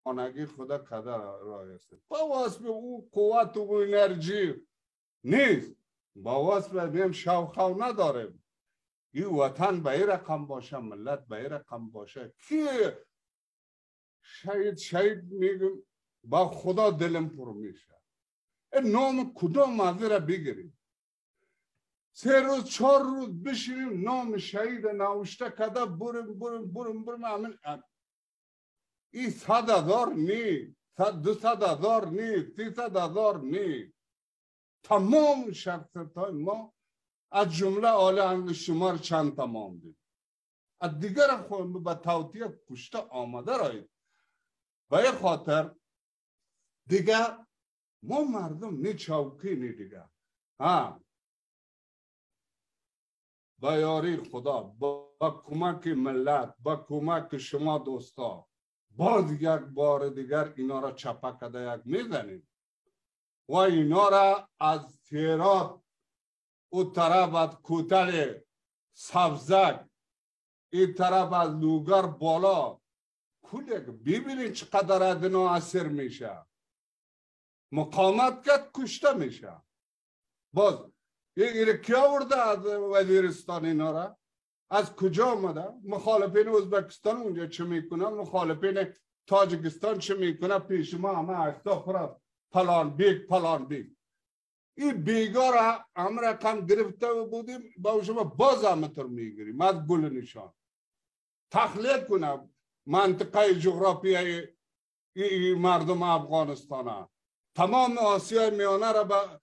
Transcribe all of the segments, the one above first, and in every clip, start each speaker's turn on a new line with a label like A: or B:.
A: خانگی خدا کده رای است. با واسه او قوت و انرژی نیست. با واسه بیم شوخو نداریم. این وطن به این رقم باشه، ملت به این رقم باشه. کی شهید میگم با خدا دلم پر میشه. این نام کدام مردی را بگیریم. 3 روز 4 روز بشینیم نام شهید نوشته کده بریم همین. این 100,000 نی، 200,000 نی، 300,000 نی. تمام شخصیت های ما از جمله آل انگل شمار چند تمام دید. از دیگر خود به توطیه کشته آمده رایید. و این خاطر دیگر ما مردم نی چوکی نی دیگر. با یاری خدا، با کمک ملت، با کمک شما دوستا، باز یک بار دیگر اینا را چپه کده یک میزنیم و اینا را از تیرات او طرف از کوتل سبزک این طرف از لوگر بالا کلک ببینید چقدر ادنا اثر میشه. مقاومت کرد کشته میشه. باز این کیا ورده از وزیرستان اینا را؟ از کجا آمده؟ مخالفین ازبکستان اونجا چه میکنه؟ مخالفین تاجیکستان چه میکنه؟ پیش ما همه اکتا پر پلان بیگ. این بیگا را هم رقم گرفته بودیم با شما باز همتر میگیریم از گل نشان. تخلیه کنه منطقه جغرافیای این مردم افغانستان. تمام آسیای میانه را به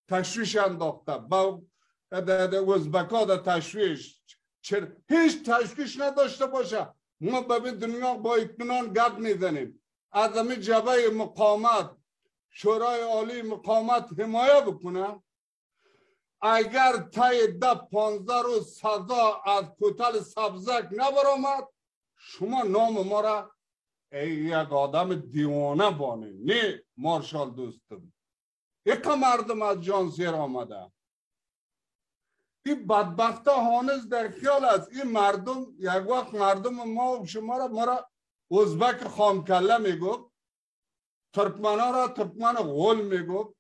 A: تشویش انداخته. با ازبکا دا تشویش. هیچ تشویش نداشته باشه. ما به دنیا با اطمینان گپ میزنیم. از همین جبهه مقاومت شورای عالی مقاومت حمایه بکنه. اگر تای 10-15 روز سزا از کوتل سبزک نبرآمد شما نام ما را یک آدم دیوانه بانید. نه مارشال دوستم، یک مردم از جان زیر آمده. این بدبخته هانز در خیال است این مردم یک وقت مردم ما و شما را ازبک خامکله میگفت، ترکمن ها را ترکمن غول میگفت،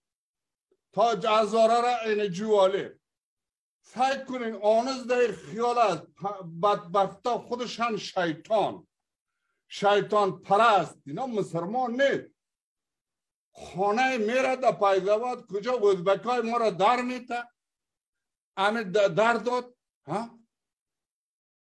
A: تاج هزاره را این جواله. فکر کنین آنز در خیال است بدبخته خودشان شیطان پرست. اینا مسلمان نیست. خانه میره در پیزاوات کجا ازبکای ما را در میته همه در داد.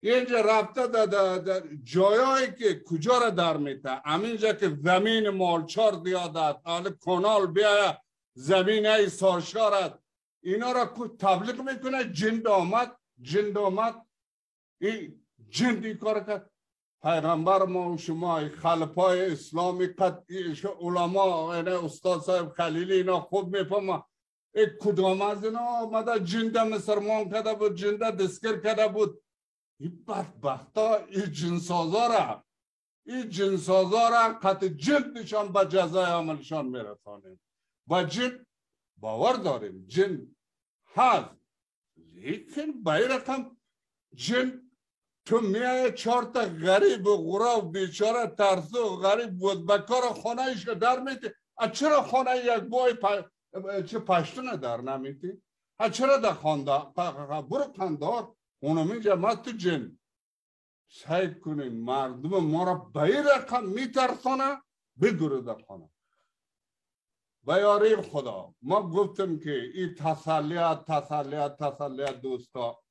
A: اینجا رفته در جایایی که کجا را در میته همینجا که زمین مالچار زیاد است. حالا کانال بیاید زمین های سارشارت اینا را تبلیغ میکنه. جند آمد این جندی کار کرد. پیغمبر ما و شما خلفای اسلامی علما استاد صاحب خلیلی اینا خوب میفهمه کدام از اینا آمده جنده مسلمان کرده بود، جنده دستگیر کرده بود. این بدبختا این جنسازا را قطع جندشان به جزای عملشان میرسانیم. و جن باور داریم جن هست، لیکن باید رقم جن تو میای 4 تا غریب و غراب بیچاره ترسو غریب ازبکا را خانه ایش در میتی. چرا خانه یک بای چه پشتونه در نمیتی؟ چرا در خانده برو قندار اونو میگه ما تو جن. سعی کنیم مردم ما را به این رقم میترسانه بگره در خانه. و یاری خدا ما گفتم که این تسلیت دوستا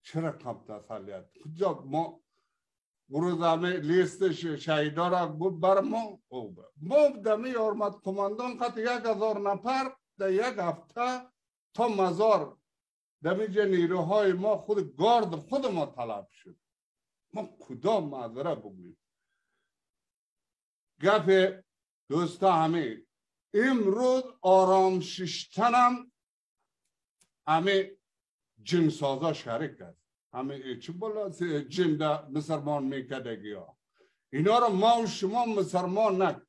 A: چرا کم تسلیت کجا ما گروز همه لیست شهیدا را گفت بر ما دمی آرمد کماندان قط 1000 نفر در یک هفته تا مزار دمیجه نیروهای ما خود گارد خود ما طلب شد. ما کدام معذره بگویم گپ دوستا همه امروز آرام ششتنم همه جنسازا شرک است. همه چه بالا جنده مسلمان میکدگی ها اینا را ما و شما مسلمان نک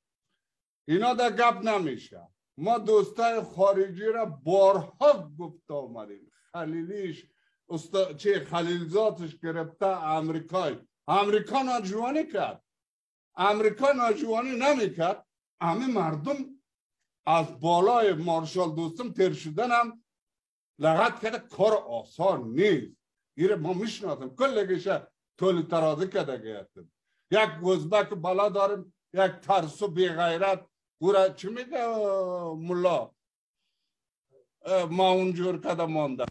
A: اینا در گپ نمیشه. ما دوستای خارجی را بارها گفت آمدیم. خلیلیش چه خلیلزاتش گرفته امریکا ناجوانی کرد. امریکا ناجوانی نمیکرد، همه مردم از بالای مارشال دوستم تیر شدن هم لغت کرده کار آسان نیست. ایره ما میشناسم کلگیشه طول ترازی کرده گیرتیم. یک ازبک بالا داریم، یک ترسو بی غیرت گوره چی میگه ملا ما اونجور کده مانده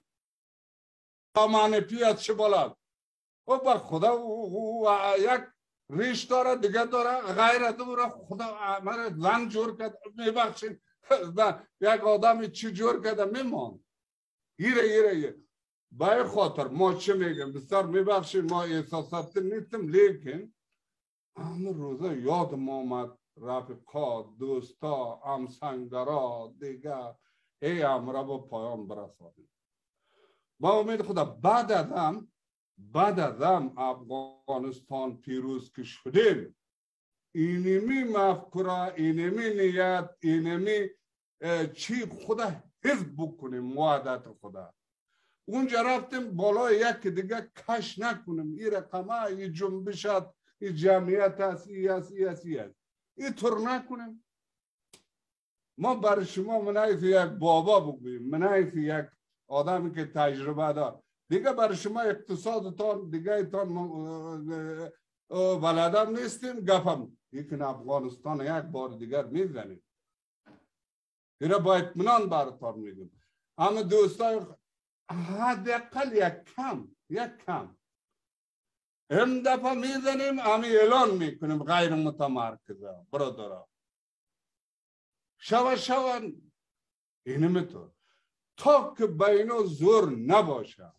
A: سامانه پیاد چه بالا و با خدا یک ریش داره دیگه داره غیرت داره خدا مرا زن جور کرده میبخشید یک آدمی چی جور کرده میمان ایره به خاطر ما چه میگم بسیار میبخشید ما احساسات نیستم لیکن همه روزه یاد ما آمد رفقا دوستا همسنگرا دیگه ای امره با پایان برسانیم. با امید خدا بعد ازم افغانستان پیروز که شدیم اینمی مفکوره اینمی نیت اینمی چی خدا حفظ بکنیم وعدت خدا. اونجا رفتیم بالا یک دیگه کش نکنیم این رقمه این جنبشت این جمعیت هست این طور نکنیم. ما برای شما منعیف یک بابا بگوییم منعیف یک آدمی که تجربه دار دیگه برای شما اقتصادتان دیگه ایتان بلدم نیستیم گفم یکن افغانستان یک بار دیگر میزنیم ایره با اطمینان براتان میگم. اما دوستای حداقل یک کم این دفعه میزنیم اما اعلان میکنیم غیر متمرکزه برادرها شوا اینه میتون تا که بینو زور نباشه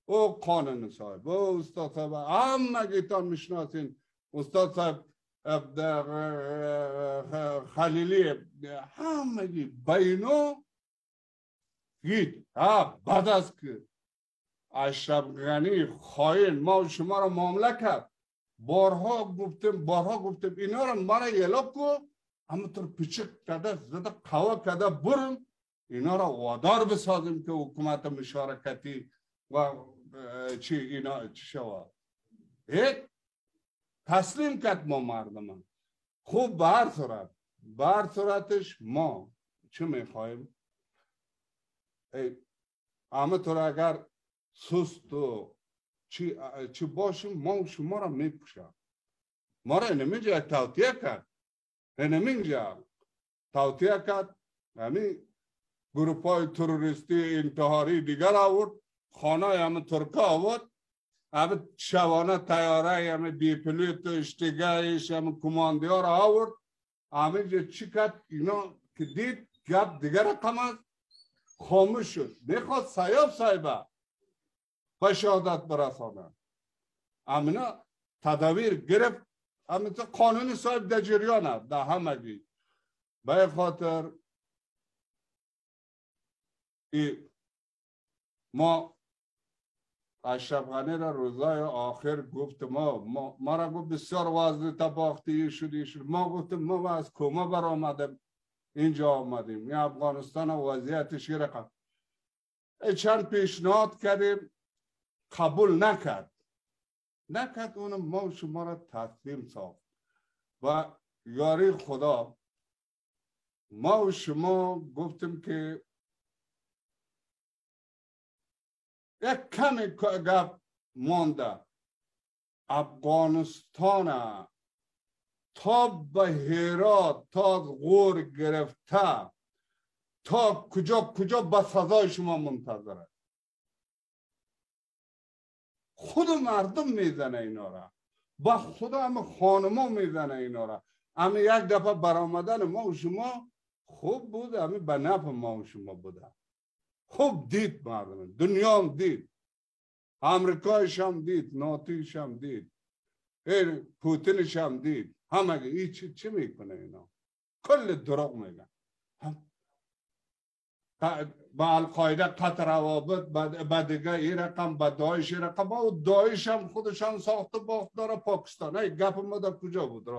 A: او قانون صاحب او استاد صاحب همه گیتان میشناسین استاد صاحب خلیلی همه گی بینو گید بعد از که اشرف غنی خائن ما و شما را معامله کرد بارها گفتیم اینا را ما را یلا کو اما تر پیچک کرده زده قوا کرده برم اینا را وادار بسازیم که حکومت مشارکتی و چی اینا چی شود تسلیم کرد ما مردمان. خوب به هر صورتش ما چه میخوایم اما طور اگر سست و چی باشیم ما و شما را میکشم ما را نمیجا توطیه کرد نمیجا توطیه کرد همین گروپ های تروریستی انتحاری دیگر آورد خانه همه ترکا آورد همه شوانه تیاره همه بیپلوت و اشتگاهش همه کماندی ها را آورد همه چی کرد اینا که دید گپ دیگر رقم است خاموش شد میخواد صاحبه به شهادت برسانه امینا تدابیر گرفت امینا قانون صاحب در جریان است در همگی به خاطر ما اشرف غنی را روزای آخر گفت ما را گفت بسیار وضع تباختی شد ما گفتیم ما از کوما بر آمدیم اینجا آمدیم این افغانستان وضعیتش رقم چند پیشنهاد کردیم قبول نکرد اونم ما شما را تسلیم ساخت و یاری خدا ما و شما گفتیم که یک کمی گفت مانده افغانستان تا به هرات تا غور گرفته تا کجا به سزای شما منتظره خود مردم میزنه اینا را با خدا هم خانما میزنه اینا را اما یک دفعه برآمدن ما و شما خوب بود اما به نفع ما و شما بوده خوب دید مردم دنیا هم دید امریکایش هم دید ناتویش هم دید پوتینش هم دید همه چی میکنه اینا کل دروغ میگن با القاعده قطع روابط با دیگه این رقم با داعش رقم و داعش هم خودشان ساخته باخت داره پاکستان گپ ما در کجا بود